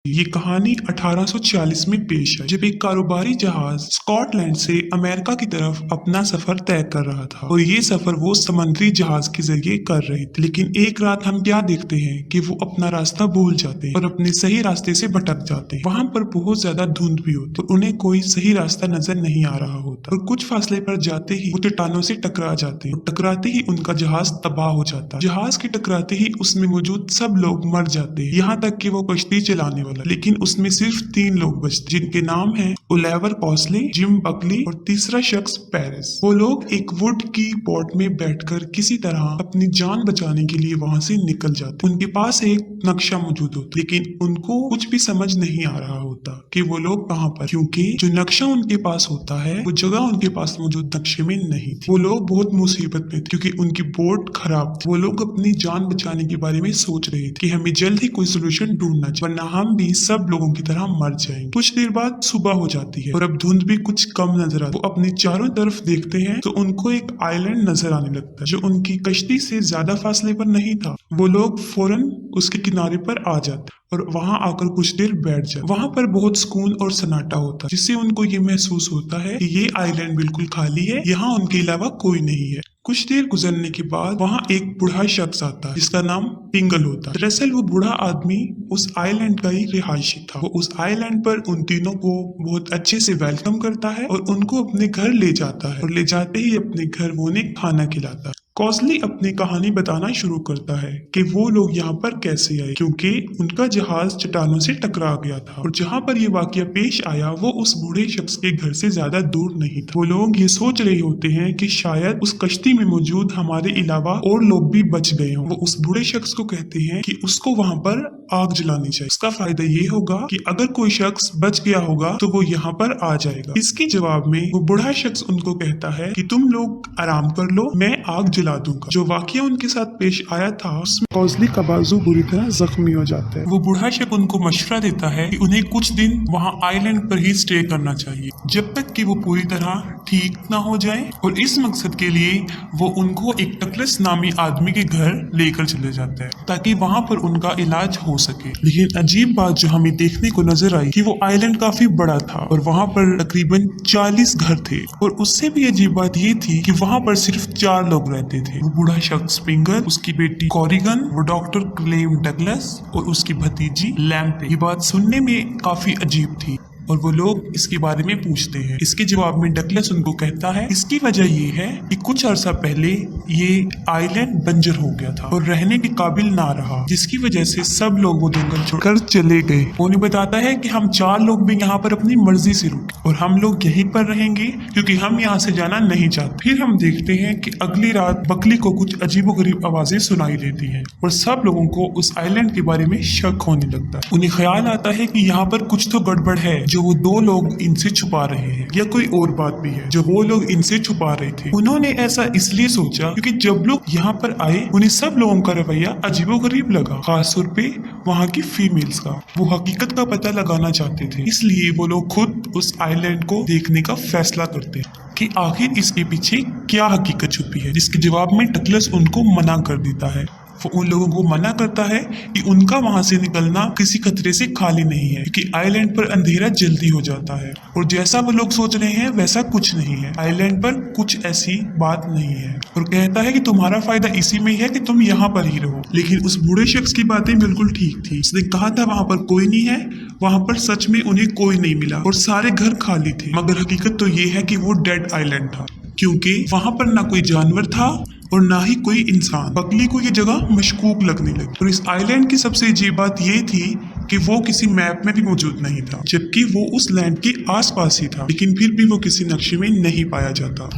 ये कहानी 1840 में पेश है, जब एक कारोबारी जहाज स्कॉटलैंड से अमेरिका की तरफ अपना सफर तय कर रहा था और ये सफर वो समुद्री जहाज के जरिए कर रहे थे। लेकिन एक रात हम क्या देखते हैं कि वो अपना रास्ता भूल जाते हैं और अपने सही रास्ते से भटक जाते हैं। वहां पर बहुत ज्यादा धुंध भी होती है और उन्हें कोई सही रास्ता नजर नहीं आ रहा होता और कुछ फासले पर जाते ही वो चट्टानों से टकरा जाते हैं और टकराते ही उनका जहाज तबाह हो जाता है। जहाज के टकराते ही उसमें मौजूद सब लोग मर जाते हैं, यहाँ तक कि वो कश्ती चलाने वाला। लेकिन उसमें सिर्फ 3 लोग बचते, जिनके नाम हैं ओलिवर कॉस्ले, जिम बकली और तीसरा शख्स पेरिस। वो लोग एक वुड की बोट में बैठकर किसी तरह अपनी जान बचाने के लिए वहां से निकल जाते। उनके पास एक नक्शा मौजूद होता, लेकिन उनको कुछ भी समझ नहीं आ रहा होता कि वो लोग कहाँ पर, क्योंकि जो नक्शा उनके पास होता है वो जगह उनके पास मौजूद नक्शे में नहीं थी। वो लोग बहुत मुसीबत में थे क्योंकि उनकी बोट खराब थी। वो लोग अपनी जान बचाने के बारे में सोच रहे थे कि हमें जल्द ही कोई सोल्यूशन ढूंढना चाहिए, वरना हम भी सब लोगों की तरह मर जाएंगे। कुछ देर बाद सुबह हो जाती है और अब धुंध भी कुछ कम नजर आती है। वो अपने चारों तरफ देखते हैं तो उनको एक आइलैंड नजर आने लगता है जो उनकी कश्ती से ज्यादा फासले पर नहीं था। वो लोग फौरन उसके किनारे पर आ जाते और वहां आकर कुछ देर बैठ जाते। वहां पर बहुत सुकून और सन्नाटा होता है, जिससे उनको ये महसूस होता है कि ये आइलैंड बिल्कुल खाली है, यहाँ उनके अलावा कोई नहीं है। कुछ देर गुजरने के बाद वहां एक बूढ़ा शख्स आता है जिसका नाम पिंगल होता है। दरअसल वो बूढ़ा आदमी उस आइलैंड का ही रिहायशी था। वो उस आइलैंड पर उन तीनों को बहुत अच्छे से वेलकम करता है और उनको अपने घर ले जाता है और ले जाते ही अपने घर वो उन्हें खाना खिलाता है। कॉस्ली अपनी कहानी बताना शुरू करता है कि वो लोग यहाँ पर कैसे आए, क्योंकि उनका जहाज चट्टानों से टकरा गया था और जहाँ पर ये वाकया पेश आया वो उस बूढ़े शख्स के घर से ज्यादा दूर नहीं था। वो लोग ये सोच रहे होते हैं कि शायद उस कश्ती में मौजूद हमारे अलावा और लोग भी बच गए हों। वो उस बूढ़े शख्स को कहते हैं कि उसको वहाँ पर आग जलानी चाहिए। इसका फायदा ये होगा कि अगर कोई शख्स बच गया होगा तो वो यहाँ पर आ जाएगा। इसके जवाब में वो बूढ़ा शख्स उनको कहता है कि तुम लोग आराम कर लो, मैं आग जला दूंगा। जो वाकया उनके साथ पेश आया था उसमें कॉस्ली का बाजू बुरी तरह जख्मी हो जाता है। वो बूढ़ा शख्स उनको मशवरा देता है कि उन्हें कुछ दिन वहाँ आइलैंड पर ही स्टे करना चाहिए जब तक कि वो पूरी तरह ठीक ना हो जाए, और इस मकसद के लिए वो उनको एक टकलस नामी आदमी के घर लेकर चले जाते हैं ताकि वहाँ पर उनका इलाज हो सके। लेकिन अजीब बात जो हमें देखने को नजर आई कि वो आइलैंड काफी बड़ा था और वहाँ पर तकरीबन 40 घर थे, और उससे भी अजीब बात ये थी कि वहाँ पर सिर्फ 4 लोग रहते थे। वो बूढ़ा शख्स पिंगल, उसकी बेटी कॉरिगन, वो डॉक्टर क्लेम डगलस और उसकी भतीजी लैम्पे। ये बात सुनने में काफी अजीब थी और वो लोग इसके बारे में पूछते हैं। इसके जवाब में डगलस उनको कहता है इसकी वजह ये है कि कुछ अरसा पहले ये आइलैंड बंजर हो गया था और रहने के काबिल ना रहा, जिसकी वजह से सब लोग वो जंगल छोड़कर चले गए। उन्हें बताता है कि हम 4 लोग भी यहाँ पर अपनी मर्जी से रुके और हम लोग यहीं पर रहेंगे क्योंकि हम यहाँ से जाना नहीं चाहते। फिर हम देखते हैं कि अगली रात बकली को कुछ अजीबोगरीब आवाजें सुनाई देती हैं और सब लोगों को उस आइलैंड के बारे में शक होने लगता है। उन्हें ख्याल आता है कि यहाँ पर कुछ तो गड़बड़ है जो वो 2 लोग इनसे छुपा रहे हैं, या कोई और बात भी है जो वो लोग इनसे छुपा रहे थे। उन्होंने ऐसा इसलिए सोचा क्योंकि जब लोग यहाँ पर आए उन्हें सब लोगों का रवैया अजीबोगरीब लगा, खासतौर पे वहाँ की फीमेल्स का। वो हकीकत का पता लगाना चाहते थे, इसलिए वो लोग खुद उस आइलैंड को देखने का फैसला करते हैं कि आखिर इसके पीछे क्या हकीकत छुपी है, जिसके जवाब में डगलस उनको मना कर देता है। वो उन लोगों को मना करता है कि उनका वहां से निकलना किसी खतरे से खाली नहीं है क्योंकि आइलैंड पर अंधेरा जल्दी हो जाता है, और जैसा वो लोग सोच रहे हैं वैसा कुछ नहीं है। आइलैंड पर कुछ ऐसी बात नहीं है, और कहता है कि तुम्हारा फायदा इसी में ही है कि तुम यहाँ पर ही रहो। लेकिन उस बूढ़े शख्स की बातें बिल्कुल ठीक थी। उसने कहा था वहां पर कोई नहीं है, वहां पर सच में उन्हें कोई नहीं मिला और सारे घर खाली थे। मगर हकीकत तो ये है कि वो डेड आइलैंड था, क्योंकि वहां पर ना कोई जानवर था और ना ही कोई इंसान। बकली को ये जगह मशकूक लगने लगी, और इस आइलैंड की सबसे अजीब बात ये थी कि वो किसी मैप में भी मौजूद नहीं था, जबकि वो उस लैंड के आसपास ही था, लेकिन फिर भी वो किसी नक्शे में नहीं पाया जाता।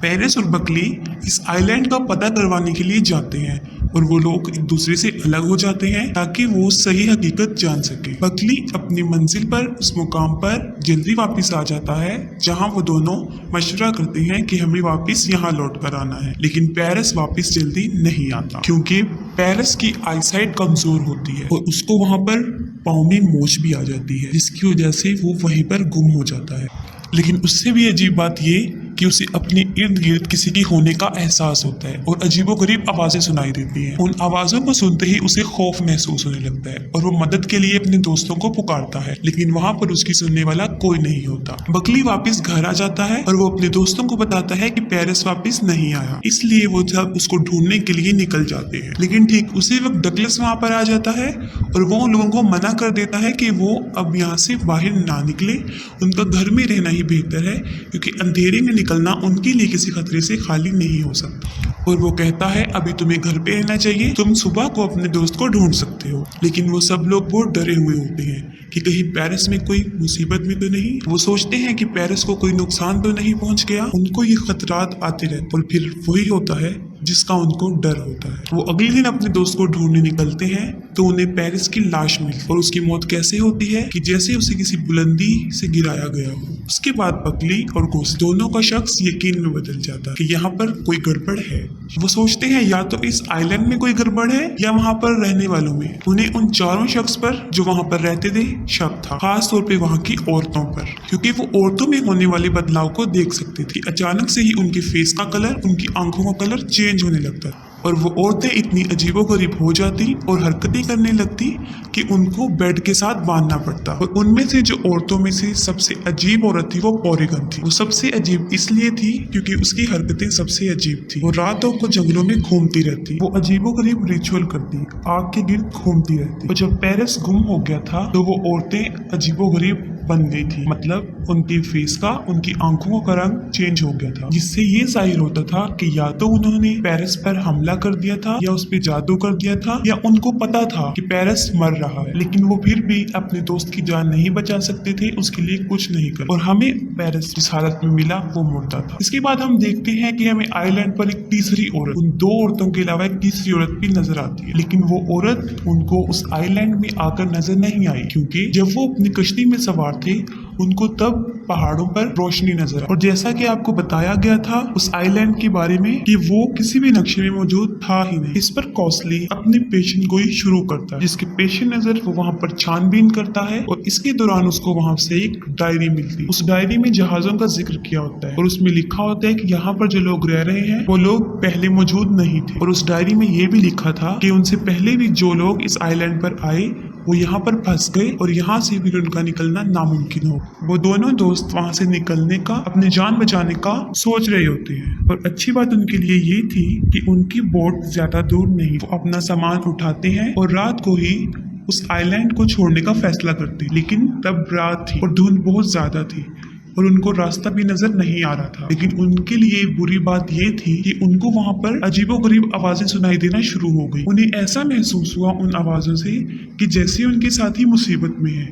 पेरिस और बकली इस आइलैंड का पता करवाने के लिए जाते हैं और वो लोग एक दूसरे से अलग हो जाते हैं ताकि वो सही हकीकत जान सके। बकली अपनी मंजिल पर उस मुकाम पर जल्दी वापस आ जाता है जहां वो दोनों मशवरा करते हैं कि हमें वापस यहाँ लौट कर आना है, लेकिन पेरिस वापस जल्दी नहीं आता क्योंकि पेरिस की आईसाइट कमजोर होती है और उसको वहां पर पाँव में मोच भी आ जाती है, जिसकी वजह से वो वहीं पर गुम हो जाता है। लेकिन उससे भी अजीब बात ये कि उसे अपने इर्द गिर्द किसी की होने का एहसास होता है और अजीबोगरीब आवाजें सुनाई देती हैं। उन आवाजों को सुनते ही उसे खौफ महसूस होने लगता है और वो मदद के लिए अपने दोस्तों को पुकारता है, लेकिन वहाँ पर उसकी सुनने वाला कोई नहीं होता। बकली वापस घर आ जाता है और वो अपने दोस्तों को बताता है कि पेरिस वापस नहीं आया, इसलिए वो सब उसको ढूंढने के लिए निकल जाते हैं। लेकिन ठीक उसी वक्त डगलस वहाँ पर आ जाता है और वो उन लोगों को मना कर देता है कि वो अब यहाँ से बाहर ना निकले, उनका घर में रहना ही बेहतर है, क्योंकि अंधेरे में निकलना उनके लिए किसी खतरे से खाली नहीं हो सकता। और वो कहता है अभी तुम्हें घर पे रहना चाहिए, तुम सुबह को अपने दोस्त को ढूंढ सकते हो। लेकिन वो सब लोग बहुत डरे हुए होते हैं कि कहीं पेरिस में कोई मुसीबत में तो नहीं। वो सोचते हैं कि पेरिस को कोई नुकसान तो नहीं पहुंच गया। उनको ये खतरात आते रहते और फिर वही होता है जिसका उनको डर होता है। वो अगले दिन अपने दोस्त को ढूंढने निकलते हैं तो उन्हें पेरिस की लाश मिली और उसकी मौत कैसे होती है कि जैसे उसे किसी बुलंदी से गिराया गया हो। उसके बाद बकली और घोस्ट दोनों का शख्स यकीन में बदल जाता है कि यहाँ पर कोई गड़बड़ है। वो सोचते हैं या तो इस आइलैंड में कोई गड़बड़ है या वहाँ पर रहने वालों में। उन्हें उन चारों शख्स पर जो वहाँ पर रहते थे शक था, खास तौर पे वहाँ की औरतों पर, क्योंकि वो औरतों में होने वाले बदलाव को देख सकते थे। अचानक से ही उनके फेस का कलर, उनकी आंखों का कलर चेंज होने लगता और वो औरतें इतनी अजीबोगरीब हो जाती और हरकतें करने लगती कि उनको बेड के साथ बांधना पड़ता। और उनमें से जो औरतों में से सबसे अजीब औरत थी वो पॉरीगन थी। वो सबसे अजीब इसलिए थी क्योंकि उसकी हरकतें सबसे अजीब थी। वो रातों को जंगलों में घूमती रहती, वो अजीबोगरीब रिचुअल करती, आग के गिर्द घूमती रहती। और जब पेरिस गुम हो गया था तो वो औरतें अजीबोगरीब बन गई थी, मतलब उनके फेस का, उनकी आंखों का रंग चेंज हो गया था, जिससे ये जाहिर होता था कि या तो उन्होंने पेरिस पर हमला कर दिया था या उस पे जादू कर दिया था या उनको पता था कि पेरिस मर रहा है, लेकिन वो फिर भी अपने दोस्त की जान नहीं बचा सकते थे, उसके लिए कुछ नहीं कर। और हमें पेरिस जिस हालत में मिला वो मुर्दा था। इसके बाद हम देखते हैं कि हमें आइलैंड पर एक तीसरी औरत, उन दो औरतों के अलावा एक तीसरी औरत भी नजर आती है, लेकिन वो औरत उनको उस आइलैंड में आकर नजर नहीं आई, क्योंकि जब वो अपनी कश्ती में सवार थे उनको तब पहाड़ों पर रोशनी नजर आई। और जैसा कि आपको बताया गया था उस आइलैंड के बारे में कि वो किसी भी नक्शे में मौजूद था ही नहीं। इस पर कॉस्टली अपनी पेशेंट गोई शुरू करता है, जिसके पेश नजर वो वहाँ पर छानबीन करता है और इसके दौरान उसको वहाँ से एक डायरी मिलती है। उस डायरी में जहाजों का जिक्र किया होता है और उसमें लिखा होता है कि यहाँ पर जो लोग रह रहे हैं वो लोग पहले मौजूद नहीं थे। और उस डायरी में ये भी लिखा था कि उनसे पहले भी जो लोग इस आइलैंड पर आए वो यहाँ पर फंस गए और यहाँ से भी उनका निकलना नामुमकिन हो। वो दोनों दोस्त वहाँ से निकलने का, अपनी जान बचाने का सोच रहे होते हैं। और अच्छी बात उनके लिए ये थी कि उनकी बोट ज्यादा दूर नहीं। वो अपना सामान उठाते हैं और रात को ही उस आइलैंड को छोड़ने का फैसला करते हैं। लेकिन तब रात थी और धुंध बहुत ज्यादा थी और उनको रास्ता भी नजर नहीं आ रहा था। लेकिन उनके लिए बुरी बात ये थी कि उनको वहाँ पर अजीबोगरीब आवाजें सुनाई देना शुरू हो गई। उन्हें ऐसा महसूस हुआ उन आवाजों से कि जैसे उनके साथी मुसीबत में है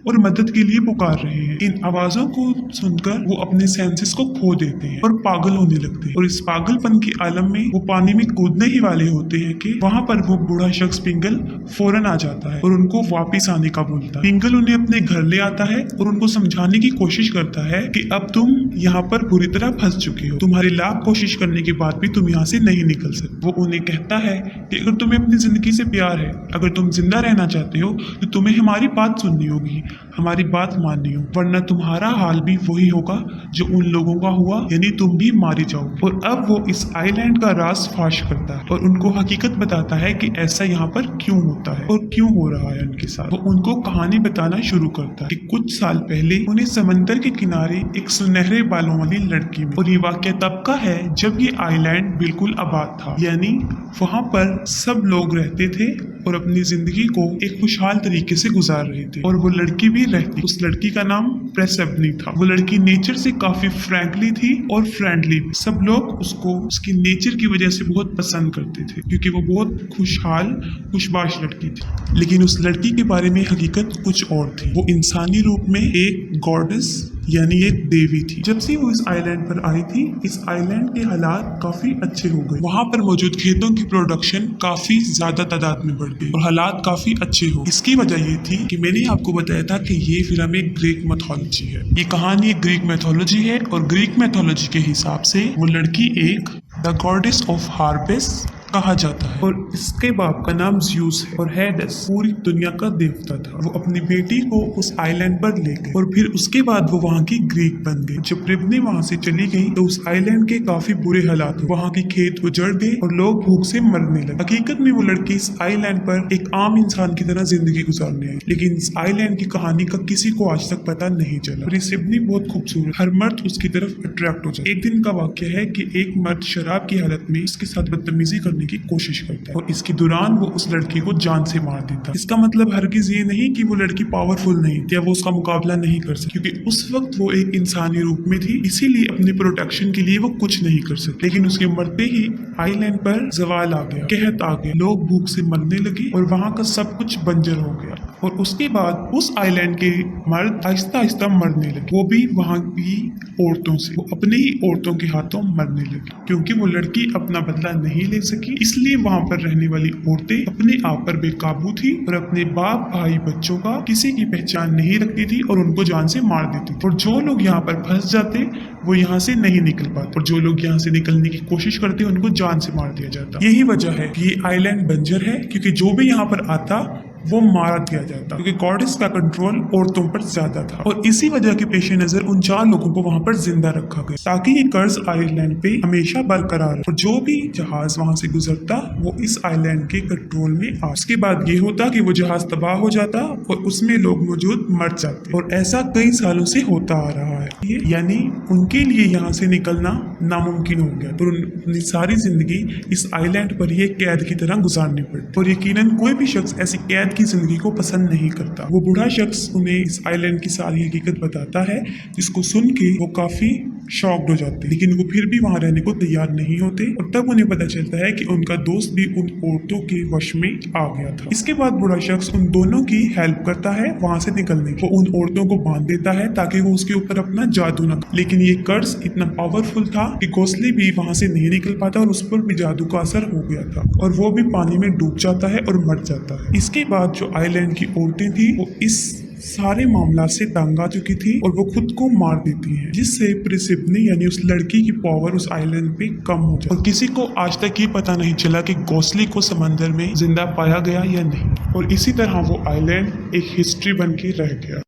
और मदद के लिए पुकार रहे हैं। इन आवाजों को सुनकर वो अपने सेंसेस को खो देते हैं और पागल होने लगते हैं। और इस पागलपन के आलम में वो पानी में कूदने ही वाले होते हैं कि वहाँ पर वो बूढ़ा शख्स पिंगल फौरन आ जाता है और उनको वापिस आने का बोलता है। पिंगल उन्हें अपने घर ले आता है और उनको समझाने की कोशिश करता है कि अब तुम यहाँ पर बुरी तरह फंस चुके हो, तुम्हारी लाख कोशिश करने के बाद भी तुम यहाँ से नहीं निकल सकते। वो उन्हें कहता है कि अगर तुम्हें अपनी जिंदगी से प्यार है, अगर तुम जिंदा रहना चाहते हो तो तुम्हें हमारी बात सुननी होगी, हमारी बात माननी हो, वरना तुम्हारा हाल भी वही होगा जो उन लोगों का हुआ, यानी तुम भी मारे जाओगे। और अब वो इस आइलैंड का राज फाश करता है और उनको हकीकत बताता है कि ऐसा यहाँ पर क्यों होता है और क्यों हो रहा है उनके साथ। वो उनको कहानी बताना शुरू करता है कि कुछ साल पहले उन्हें समंदर के किनारे एक सुनहरे बालों वाली लड़की मिली। और ये वाकया तब का है जब ये आइलैंड बिल्कुल आबाद था, यानी वहाँ पर सब लोग रहते थे और अपनी जिंदगी को एक खुशहाल तरीके से गुजार रहे थे। और वो लड़की भी रहती, उस लड़की का नाम प्रेसेबनी था। वो लड़की नेचर से काफी फ्रैंकली थी और फ्रेंडली भी। सब लोग उसको उसकी नेचर की वजह से बहुत पसंद करते थे क्योंकि वो बहुत खुशहाल खुशबाश लड़की थी। लेकिन उस लड़की के बारे में हकीकत कुछ और थी। वो इंसानी रूप में एक गॉडेस यानी एक देवी थी। जब से वो इस आइलैंड पर आई थी, इस आइलैंड के हालात काफी अच्छे हो गए। वहाँ पर मौजूद खेतों की प्रोडक्शन काफी ज्यादा तादाद में बढ़ गई और हालात काफी अच्छे हो। इसकी वजह ये थी कि मैंने आपको बताया था कि ये फिल्म एक ग्रीक मैथोलॉजी है। ये कहानी एक ग्रीक मैथोलॉजी है और ग्रीक मैथोलॉजी के हिसाब से वो लड़की एक द गॉडेस ऑफ हार्वेस्ट कहा जाता है। और इसके बाप का नाम ज़्यूस है और हेडेस पूरी दुनिया का देवता था। वो अपनी बेटी को उस आइलैंड पर ले गए और फिर उसके बाद वो वहाँ की ग्रीक बन गई। जब रिबनी वहाँ से चली गई तो उस आइलैंड के काफी बुरे हालात हुए। वहाँ के खेत उजड़ गए और लोग भूख से मरने लगे। हकीकत में वो लड़की इस आइलैंड पर एक आम इंसान की तरह जिंदगी गुजारने आई, लेकिन इस आइलैंड की कहानी का किसी को आज तक पता नहीं चला। और ये सिडनी बहुत खूबसूरत, हर मर्द उसकी तरफ अट्रैक्ट हो जाता है। एक दिन का वाक्य है कि एक मर्द शराब की हालत में उसके साथ बदतमीजी करने की कोशिश करता है और इसके दौरान वो उस लड़की को जान से मार देता है। इसका मतलब हरगिज ये नहीं कि वो लड़की पावरफुल नहीं या वो उसका मुकाबला नहीं कर सकती, क्योंकि उस वक्त वो एक इंसानी रूप में थी, इसीलिए अपने प्रोटेक्शन के लिए वो कुछ नहीं कर सकती। लेकिन उसके मरते ही आइलैंड पर जवाल आ गया, कहत आ गया, लोग भूख से मरने लगे और वहाँ का सब कुछ बंजर हो गया। और उसके बाद उस आइलैंड के मर्द आहिस्ता आहिस्ता मरने लगे, वो भी वहाँ की औरतों से। वो अपने ही औरतों के हाथों मरने लगी, क्योंकि वो लड़की अपना बदला नहीं ले सकी। इसलिए वहाँ पर रहने वाली औरतें अपने आप पर बेकाबू थी और अपने बाप भाई बच्चों का किसी की पहचान नहीं रखती थी और उनको जान से मार देती थी। और जो लोग यहाँ पर फंस जाते वो यहाँ से नहीं निकल पाते और जो लोग यहाँ से निकलने की कोशिश करते उनको जान से मार दिया जाता। यही वजह है कि ये आइलैंड बंजर है, क्योंकि जो भी यहाँ पर आता वो मारा दिया जाता, क्योंकि गॉडेस का कंट्रोल औरतों पर ज्यादा था। और इसी वजह के पेश नजर उन 4 लोगों को वहां पर जिंदा रखा गया ताकि ये कर्ज आइलैंड पे हमेशा बरकरार रहे। और जो भी जहाज वहां से गुजरता वो इस आइलैंड के कंट्रोल में आ। उसके बाद ये होता कि वो जहाज तबाह हो जाता और उसमें लोग मौजूद मर जाते, और ऐसा कई सालों से होता आ रहा है। यानी उनके लिए यहाँ से निकलना नामुमकिन हो गया, तो अपनी सारी जिंदगी इस आइलैंड पर ये कैद की तरह गुजारनी पड़ती। और यकीनन कोई भी शख्स ऐसी कैद की जिंदगी को पसंद नहीं करता। वो बूढ़ा शख्स उन्हें इस आइलैंड की सारी हकीकत बताता है, जिसको सुन के वो काफी शॉक्ड हो जाते, लेकिन वो फिर भी वहां रहने को तैयार नहीं होते। और तब उन्हें पता चलता है कि उनका दोस्त भी उन औरतों के वश में आ गया था। इसके बाद बूढ़ा शख्स उन दोनों की हेल्प करता है वहां से निकलने की। वो उन औरतों को बांध देता है ताकि वो उसके ऊपर अपना जादू न करे। लेकिन ये कर्ज इतना पावरफुल था कि घोंसले भी वहां से नहीं निकल पाता और उस पर भी जादू का असर हो गया था और वो भी पानी में डूब जाता है और मर जाता है। इसके बाद जो आइलैंड की औरतें थी वो इस सारे मामला से तंग आ चुकी थी और वो खुद को मार देती हैं, जिससे प्रिसिपनी यानी उस लड़की की पावर उस आइलैंड पे कम हो जाती। और किसी को आज तक ये पता नहीं चला कि घोंसले को समंदर में जिंदा पाया गया या नहीं। और इसी तरह वो आइलैंड एक हिस्ट्री बन के रह गया।